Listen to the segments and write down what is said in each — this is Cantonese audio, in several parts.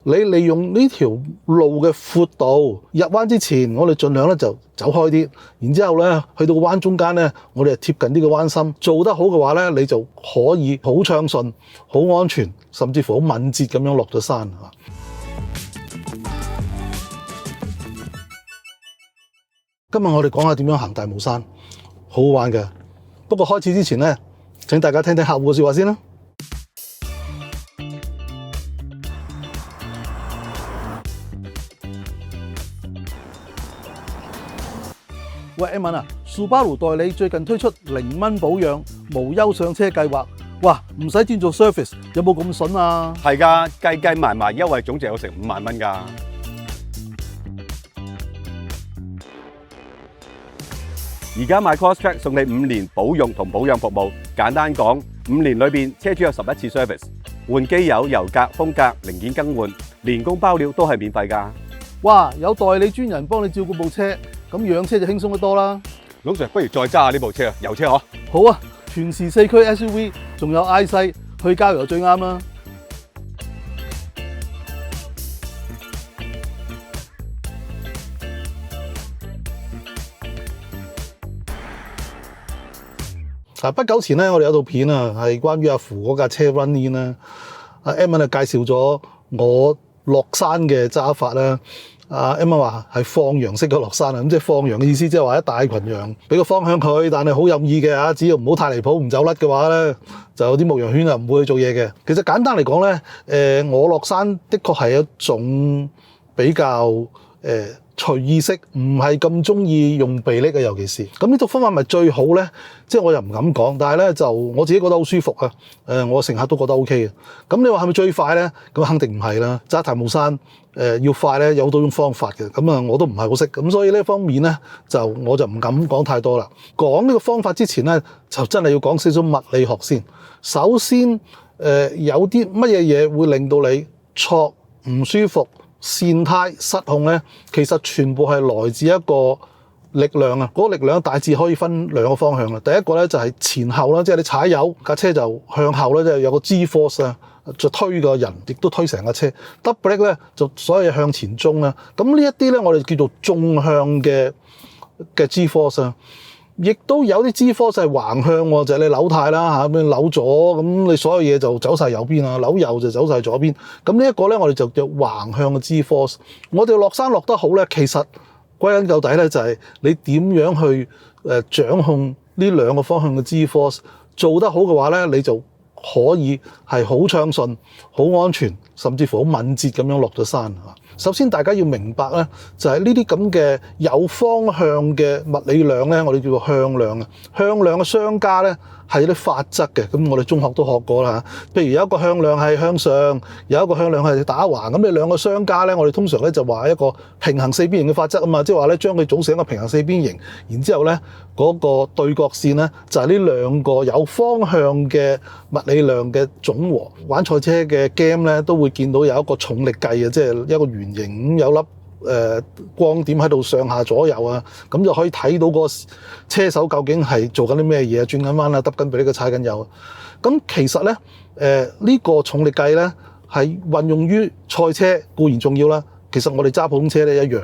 你利用呢條路嘅闊度，入彎之前我哋盡量咧就走開啲，然之後咧去到個彎中間咧，我哋就貼近呢個彎心，做得好嘅話咧，你就可以好暢順、好安全，甚至乎好敏捷咁樣落咗山。今日我哋講下點樣行大帽山，好好玩嘅。不過開始之前咧，請大家聽聽客戶嘅説話先啦。喂 Edmond 啊，蘇巴魯代理最近推出0蚊保養無憂上車計劃，哇，唔使轉做 service， 有冇咁筍啊？係㗎，計埋優惠總值有成5萬蚊㗎。而家買 Crosstrek 送你5年保用同保養服務，簡單講，5年裏邊車主有11次 service， 換機油、油格、風格、零件更換，連工包料都係免費㗎。哇，有代理專人幫你照顧部車，咁養車就輕鬆得多啦。老 Sir， 不如再揸下呢部車啊，油車嗬。好啊，全時4驅 SUV， 仲有 I 西，去郊遊最啱啦。不久前咧，我哋有套片啊，係關於阿符嗰架車 Run In 啦。阿 Edmond 介紹咗我落山嘅揸法啦。阿 Edmond 話係放羊式嘅落山啊，咁即係放羊嘅意思，即係話一大群羊俾個方向佢，但係好任意嘅嚇，只要唔好太離譜，唔走甩嘅話咧，就有啲牧羊犬就唔會去做嘢嘅。其實簡單嚟講咧，我落山的確係一種比較隨意式，唔係咁中意用臂力嘅，尤其是咁呢套方法咪最好咧？即係我又唔敢講，但係咧就我自己覺得好舒服啊！我乘客都覺得 OK 嘅。咁你話係咪最快咧？咁肯定唔係啦。揸大帽山要快咧，有好多種方法嘅。咁啊，我都唔係好識，咁所以呢方面咧我就唔敢講太多啦。講呢個方法之前咧，就真係要講少少物理學先。首先有啲乜嘢嘢會令到你挫唔舒服、跣胎失控咧，其實全部係來自一個力量啊！嗰個力量大致可以分兩個方向啦。第一個咧就係前後啦，即係你踩油架車就向後咧，即係有個 G force 啊，就推個人，亦都推成架車。Double brake 咧就所有嘢向前衝啦。咁呢一啲咧，我哋叫做縱向嘅 G force 啊。亦都有啲 G force 係橫向喎，就係你扭軚啦嚇，咁扭左咁你所有嘢就走晒右邊啊，扭右就走晒左邊。咁呢一個咧，我哋就叫橫向嘅 G force。我哋落山落得好咧，其實歸根究底咧就係你點樣去掌控呢兩個方向嘅 G force， 做得好嘅話咧，你就可以係好暢順、好安全，甚至乎好敏捷咁樣落咗山。首先大家要明白咧，就係呢啲咁嘅有方向嘅物理量咧，我哋叫做向量啊。向量嘅相加咧係啲法則嘅，咁我哋中學都學過啦嚇。譬如有一個向量係向上，有一個向量係打橫，咁你兩個相加咧，我哋通常咧就話一個平行四邊形嘅法則啊嘛，即係話咧將佢組成一個平行四邊形，然之後咧嗰個對角線咧就係呢兩個有方向嘅物理量嘅總和。玩賽車嘅 game 咧都會見到有一個重力計啊，即係一個圓形有粒光點喺度上下左右啊，咁就可以睇到個車手究竟係做緊啲咩嘢，轉緊彎啊，揼緊俾呢個踩緊油。咁其實咧呢個重力計咧係運用於賽車固然重要啦，其實我哋揸普通車咧一樣。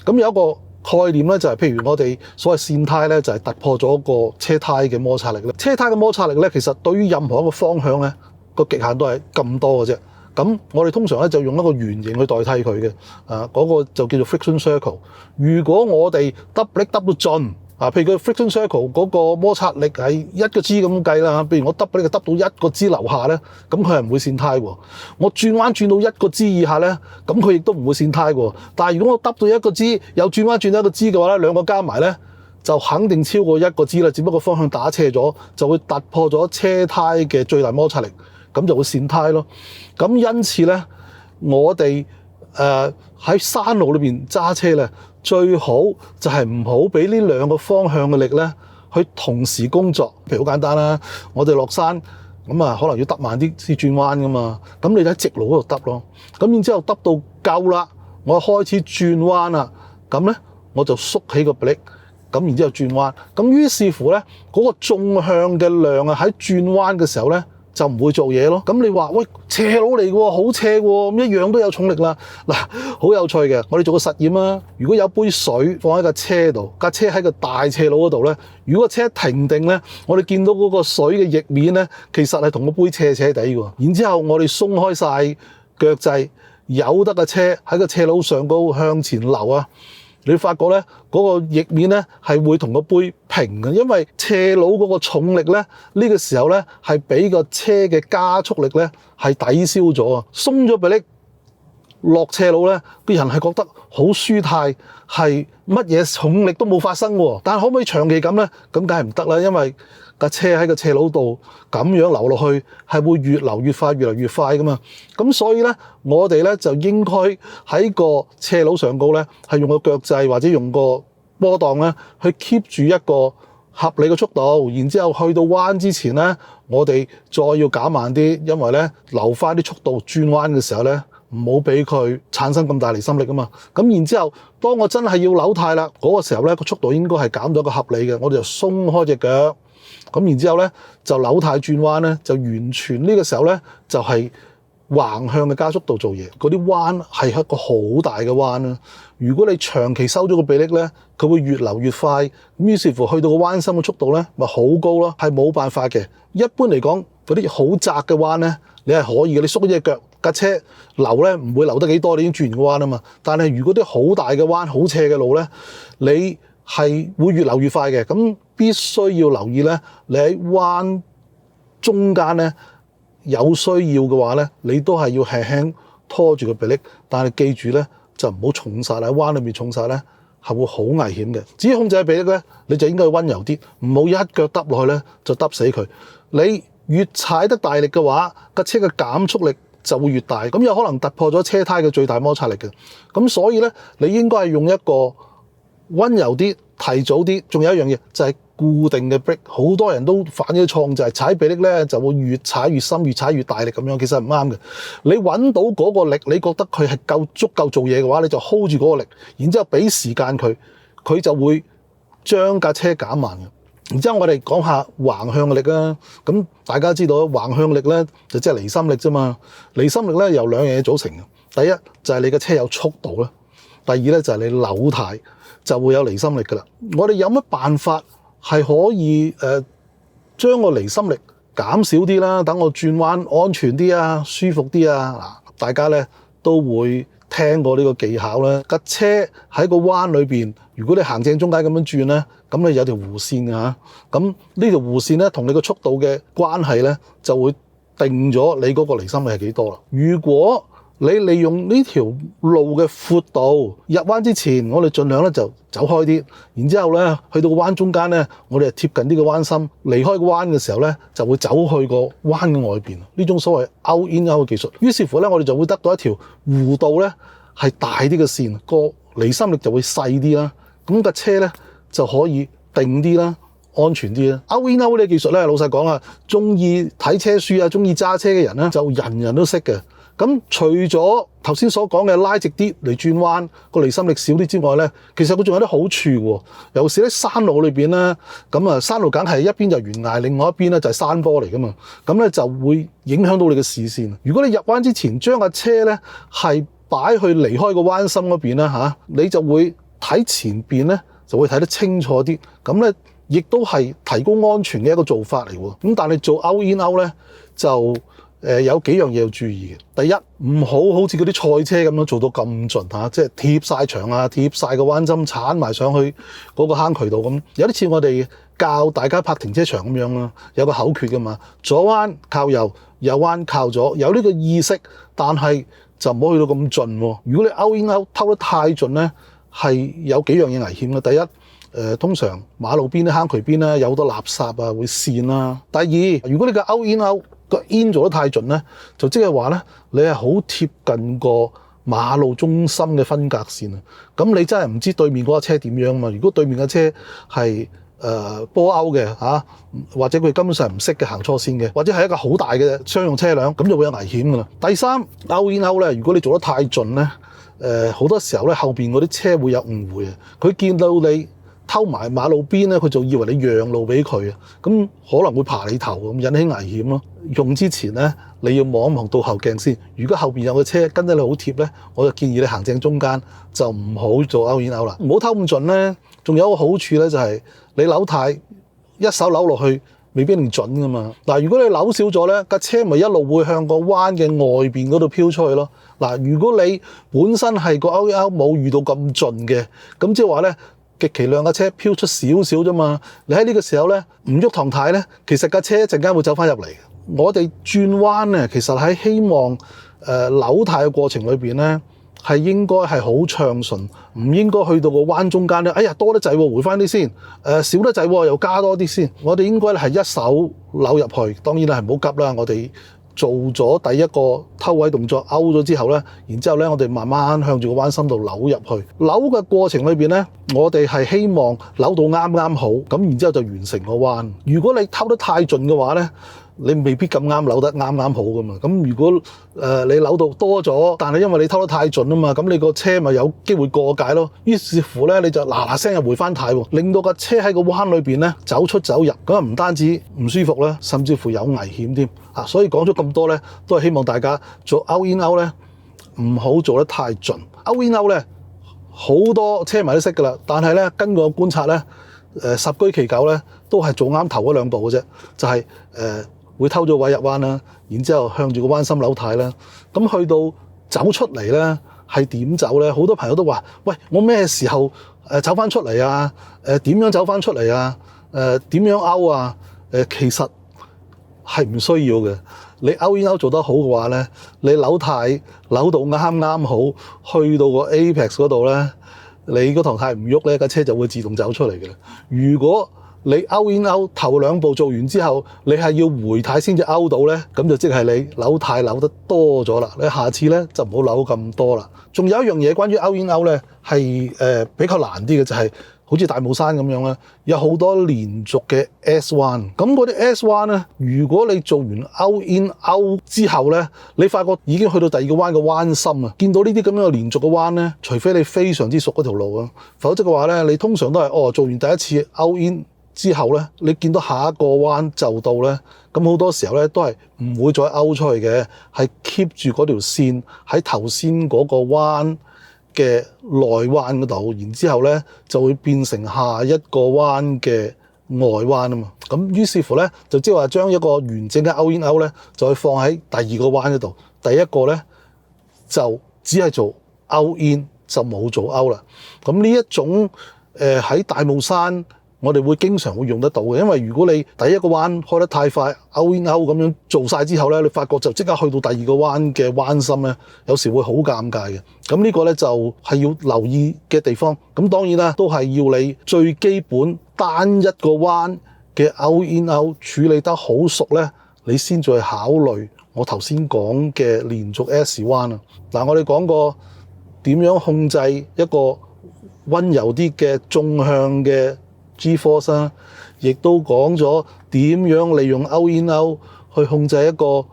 咁有一個概念咧就係譬如我哋所謂跣胎咧就係突破咗個車胎嘅摩擦力咧。車胎嘅摩擦力咧其實對於任何一個方向咧個極限都係咁多嘅啫。咁我哋通常咧就用一個圓形去代替佢嘅，嗰個就叫做 friction circle。如果我哋揼力揼到盡，譬如個 friction circle 嗰個摩擦力係1個 G 咁計啦，譬如我揼力揼到1個 G 樓下咧，咁佢係唔會跣胎喎。我轉彎轉到1個 G 以下咧，咁佢亦都唔會跣胎喎。但係如果我揼到1個 G，又轉彎轉到1個 G 嘅話咧，兩個加埋咧就肯定超過1個 G 啦，只不過方向打斜咗，就會突破咗車胎嘅最大摩擦力。咁就會跣胎咯。咁因此咧，我哋喺山路裏邊揸車咧，最好就係唔好俾呢兩個方向嘅力咧去同時工作。譬如好簡單啦，我哋落山咁啊，可能要揼慢啲先轉彎噶嘛。咁你喺直路嗰度揼咯。咁然之後揼到夠啦，我開始轉彎啦。咁咧我就縮起個力，咁然之後轉彎。咁於是乎咧，嗰個縱向嘅量啊喺轉彎嘅時候咧，就唔會做嘢咯。咁你話喂，斜路嚟嘅喎，好斜喎，咁一樣都有重力啦。嗱，好有趣嘅，我哋做個實驗啊。如果有杯水放喺架車度，架車喺個大斜路嗰度咧，如果車停定咧，我哋見到嗰個水嘅液面咧，其實係同個杯斜斜地嘅。然之後我哋鬆開晒腳掣，由得架車喺個斜路上高向前流啊。你發覺咧，嗰個液面咧係會同個杯平嘅，因為斜路嗰個重力咧，呢個時候咧係俾個車嘅加速力咧係抵消咗啊。鬆咗臂力落斜路咧，個人係覺得好舒泰，係乜嘢重力都冇發生喎。但係可唔可以長期咁咧？咁梗係唔得啦，因為架車喺個斜路度咁樣流落去，係會越流越快，越嚟越快噶嘛。咁所以咧，我哋咧就應該喺個斜路上高咧，係用個腳掣或者用個波檔咧，去 keep 住一個合理嘅速度。然之後去到彎之前咧，我哋再要減慢啲，因為咧留翻啲速度轉彎嘅時候咧，唔好俾佢產生咁大離心力啊嘛。咁然之後，當我真係要扭軚啦，嗰個時候咧個速度應該係減到一個合理嘅，我哋就鬆開隻腳。咁然之後咧，就扭軚轉彎咧，就完全呢個時候咧，就係橫向嘅加速度做嘢。嗰啲彎係一個好大嘅彎啦。如果你長期收咗個臂力咧，佢會越流越快。咁於是乎去到個彎心嘅速度咧，咪好高咯，係冇辦法嘅。一般嚟講，嗰啲好窄嘅彎咧，你係可以嘅。你縮咗隻腳，架車流咧唔會流得幾多，你已經轉完個彎啊嘛。但係如果啲好大嘅彎、好斜嘅路咧，你係會越流越快嘅。咁必須要留意咧，你喺彎中間咧有需要嘅話咧，你都係要輕輕拖住個臂力，但係記住咧就唔好重晒啦，喺彎裏面重晒咧係會好危險嘅。至於控制嘅臂力咧，你就應該溫柔啲，唔好一腳揼落去咧就揼死佢。你越踩得大力嘅話，架車嘅減速力就會越大，咁有可能突破咗車胎嘅最大摩擦力嘅。咁所以咧，你應該係用一個溫柔啲、提早啲。仲有一樣嘢就係固定嘅 brake， 好多人都犯咗錯，就係踩臂力咧就會越踩越深、越踩越大力咁樣，其實唔啱嘅。你揾到嗰個力，你覺得佢係足夠做嘢嘅話，你就 hold 住嗰個力，然之後俾時間佢，佢就會將架車減慢嘅。然之後我哋講下橫向嘅力啦。咁大家知道橫向力咧就即係離心力啫嘛。離心力咧由兩樣嘢組成嘅。第一就係你嘅車有速度啦，第二咧就係你扭軚就會有離心力噶啦。我哋有乜辦法係可以將個離心力減少啲啦，等我轉彎安全啲啊，舒服啲啊。嗱，大家咧都會聽過呢個技巧啦。架車喺個彎裏邊，如果你行正中間咁樣轉咧，咁你有條弧線㗎。咁呢條弧線咧同你個速度嘅關係咧，就會定咗你嗰個離心力係幾多啦。如果你利用呢條路嘅闊度，入彎之前我哋盡量咧就走開啲，然之後咧去到個彎中間咧，我哋係貼近呢個彎心，離開個彎嘅時候咧就會走去個彎嘅外邊。呢種所謂 out in out 嘅技術，於是乎咧我哋就會得到一條弧度咧係大啲嘅線，個離心力就會細啲啦。咁架車咧就可以定啲啦，安全啲啦。out in out 呢個技術咧，老實講啊，中意睇車書啊，中意揸車嘅人咧就人人都識嘅。咁除咗頭先所講嘅拉直啲嚟轉彎，個離心力少啲之外咧，其實佢仲有啲好處喎。尤其是喺山路裏邊咧，咁啊山路梗係一邊就懸崖，另外一邊咧就係山坡嚟噶嘛，咁咧就會影響到你嘅視線。如果你入彎之前將架車咧係擺去離開個彎心嗰邊啦嚇，你就會睇前邊咧就會睇得清楚啲，咁咧亦都係提高安全嘅一個做法嚟喎。咁但係做 out in out 咧就有幾樣嘢要注意嘅。第一，唔好似嗰啲賽車咁樣做到咁盡嚇，即係貼晒牆啊，貼晒個彎針，鏟埋上去嗰個坑渠度咁。有啲似我哋教大家泊停車場咁樣啦，有個口訣噶嘛，左彎靠右，右彎靠左，有呢個意識，但係就唔好去到咁盡喎。如果你 out in out 偷得太盡咧，係有幾樣嘢危險嘅。第一，通常馬路邊啲坑渠邊咧有好多垃圾啊，會跣啦。第二，如果你個 out in out個 in 做得太盡咧，就即係話咧，你係好貼近個馬路中心嘅分隔線啊！咁你真係唔知對面嗰架車點樣啊嘛？如果對面嘅車係波歐嘅嚇，或者佢根本上唔識嘅行錯線嘅，或者係一個好大嘅商用車輛，咁就會有危險噶啦。第三 out in out 咧，如果你做得太盡咧，好多時候咧後邊嗰啲車會有誤會啊！佢見到你偷埋馬路邊咧，佢就以為你讓路俾佢啊，咁可能會爬你頭咁，引起危險咯。用之前咧，你要望一望倒後鏡先。如果後邊有個車跟得你好貼咧，我就建議你行正中間，就唔好做勾煙勾啦。唔好偷咁盡咧。仲有一個好處咧，就係你扭軚一手扭落去，未必一定準噶嘛。嗱，如果你扭少咗咧，架車咪一路會向個彎嘅外邊嗰度飄出去咯。嗱，如果你本身係個勾煙勾冇遇到咁盡嘅，咁即係話咧，極其量架車飄出少少啫嘛。你喺呢個時候咧唔喐堂軚咧，其實架車一陣間會走翻入嚟。我哋轉彎咧，其實喺希望扭軚嘅過程裏邊咧，係應該係好暢順，唔應該去到個彎中間咧，哎呀多得滯喎，回翻啲先，少得滯喎，又加多啲先。我哋應該係一手扭入去，當然啦係唔好急啦。我哋做咗第一個偷位動作勾咗之後咧，然之後咧我哋慢慢向住個彎心度扭入去。扭嘅過程裏邊咧，我哋係希望扭到啱啱好，咁然之後就完成個彎。如果你偷得太盡嘅話咧，你未必咁啱扭得啱啱好噶嘛。咁如果你扭到多咗，但係因為你偷得太盡啊嘛，咁你個車咪有機會過界咯。於是乎咧，你就嗱嗱聲又回翻軚喎，令到架車喺個彎裏邊咧走出走入，咁啊唔單止唔舒服啦，甚至乎有危險添啊！所以講咗咁多咧，都係希望大家做勾煙勾咧唔好做得太盡。勾煙勾咧好多車迷都識噶啦，但係咧根據我觀察咧，十居其九咧都係做啱頭嗰兩步嘅啫，就係會偷咗位入彎啦，然之後向住個彎心扭軚啦。咁去到走出嚟咧，係點走咧？好多朋友都話：喂，我咩時候走翻出嚟啊？點樣走翻出嚟啊？點樣勾啊？其實係唔需要嘅。你勾煙勾做得好嘅話咧，你扭軚扭到啱啱好，去到個 apex 嗰度咧，你嗰堂軚唔喐咧，架車就會自動走出嚟嘅。如果你勾煙勾頭兩步做完之後，你係要回軚先至勾到咧，咁就即係你扭軚扭得多咗啦。你下次咧就唔好扭咁多啦。仲有一樣嘢關於勾煙勾咧係比較難啲嘅，就係好似大帽山咁樣咧，有好多連續嘅 S 彎。咁嗰啲 S 彎咧，如果你做完勾煙勾之後咧，你發覺已經去到第二個彎嘅彎心啊，見到呢啲咁樣嘅連續嘅彎咧，除非你非常之熟嗰條路啊，否則嘅話咧，你通常都係做完第一次勾煙之後咧，你見到下一個彎就到咧，咁好多時候咧都係唔會再勾出去嘅，係 keep 住嗰條線喺頭先嗰個彎嘅內彎嗰度，然之後咧就會變成下一個彎嘅外彎啊嘛。咁於是乎咧，就即係話將一個完整嘅勾煙勾咧，就會放喺第二個彎嗰度。第一個咧就只係做勾煙，就冇做勾啦。咁呢一種喺大帽山，我哋會經常會用得到嘅，因為如果你第一個彎開得太快，勾煙勾咁樣做晒之後咧，你發覺就即刻去到第二個彎嘅彎心咧，有時會好尷尬嘅。咁呢個咧就係要留意嘅地方。咁當然啦，都係要你最基本單一個彎嘅勾煙勾處理得好熟咧，你先再考慮我頭先講嘅連續 S 彎啊。嗱，我哋講過點樣控制一個溫柔啲嘅縱向嘅G-force 啦，亦都講咗點樣利用勾煙勾去控制一個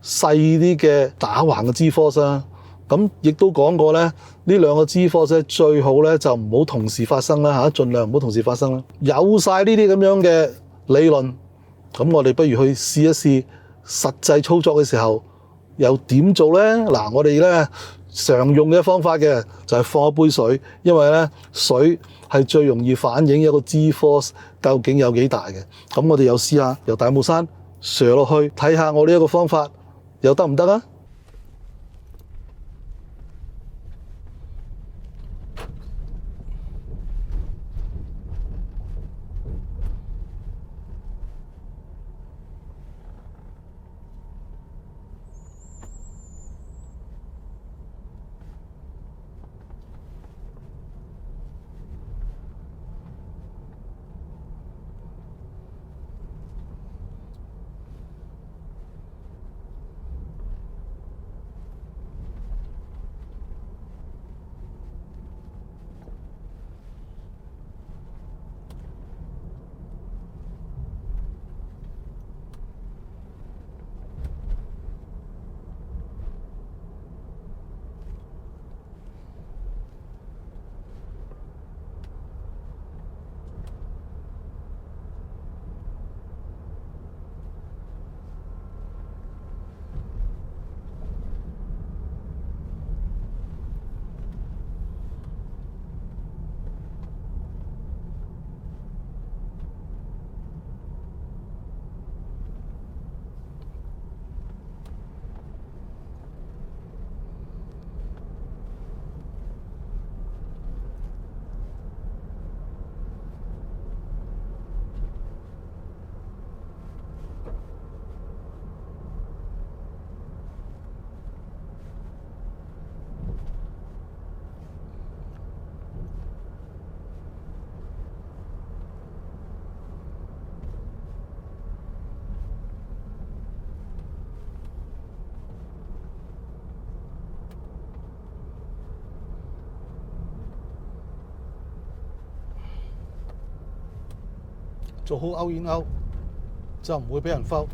細啲嘅打橫嘅 G-force 啦。咁亦都講過咧，呢兩個 G-force 最好咧就唔好同時發生啦嚇，盡量唔好同時發生啦。有晒呢啲咁樣嘅理論，咁我哋不如去試一試實際操作嘅時候又點做咧？嗱，我哋咧常用嘅方法嘅就係放一杯水，因為咧水係最容易反映一個 G-force 究竟有幾大嘅。咁我哋又試下由大帽山射落去，睇下我呢一個方法又得唔得啊？做好勾煙勾，就唔會俾人摟。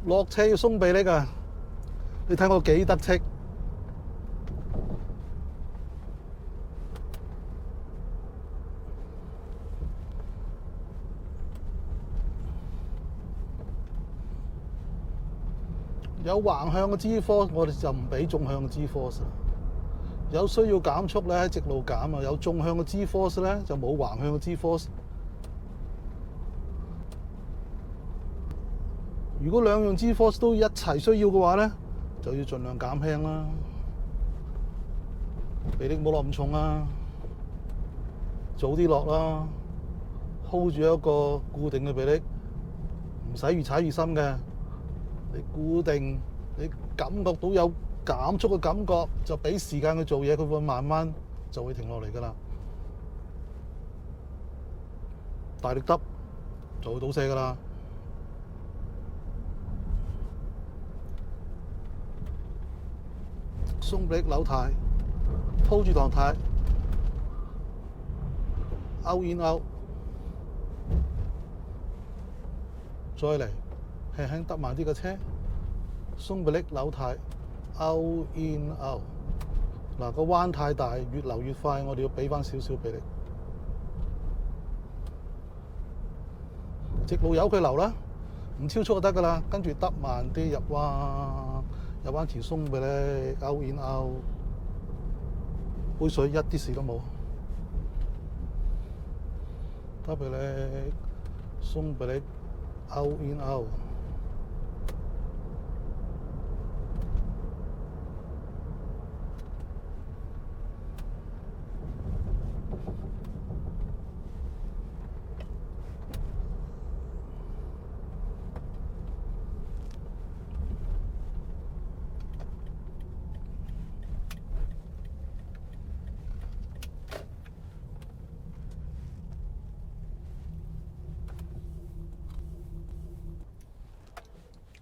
落車要鬆臂力啊！你睇我幾得戚。有橫向嘅 G-force，我哋就唔俾縱向嘅 G-force。有需要減速咧，喺直路減啊。有縱向嘅 G-force 咧，就冇橫向嘅 G-force。如果兩樣 G-force 都一齊需要嘅話咧，就要盡量減輕啦。臂力冇落咁重啊，早啲落啦。hold 住一個固定嘅臂力，唔使越踩越深嘅。你固定，你感覺到有減速嘅感覺，就俾時間佢做嘢，佢會慢慢就會停落嚟㗎啦。大力揼就會倒瀉㗎啦。鬆臂扭軚 ，hold 住檔軚，勾煙勾，再嚟輕輕揼慢啲個車，鬆臂力扭軚，勾煙勾。嗱，個彎太大，越流越快，我哋要俾翻少少臂力。直路由佢流啦，唔超速就得㗎啦。跟住揼慢啲入彎。有彎條鬆臂力，勾煙勾，杯水一啲事都冇。揼臂力，鬆臂力，勾煙勾。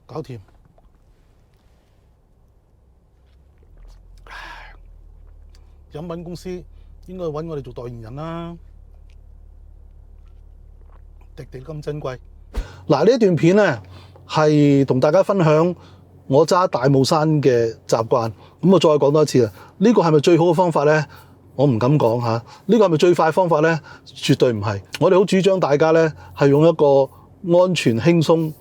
搞掂，飲品公司應該揾我哋做代言人啦。滴滴咁珍貴。嗱，呢一段片咧係同大家分享我揸大霧山嘅習慣。咁我再講多一次啊，呢個係咪最好嘅方法咧？我唔敢講嚇。呢個係咪最快方法咧？絕對唔係。我哋好主張大家咧係用一個安全、輕鬆、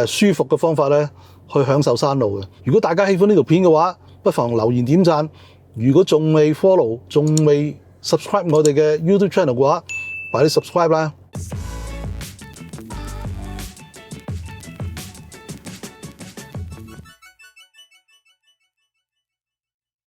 舒服嘅方法咧，去享受山路嘅。如果大家喜歡呢條片嘅話，不妨留言點讚。如果仲未 follow、仲未 subscribe 我哋嘅 YouTube channel 嘅話，快啲 subscribe 啦！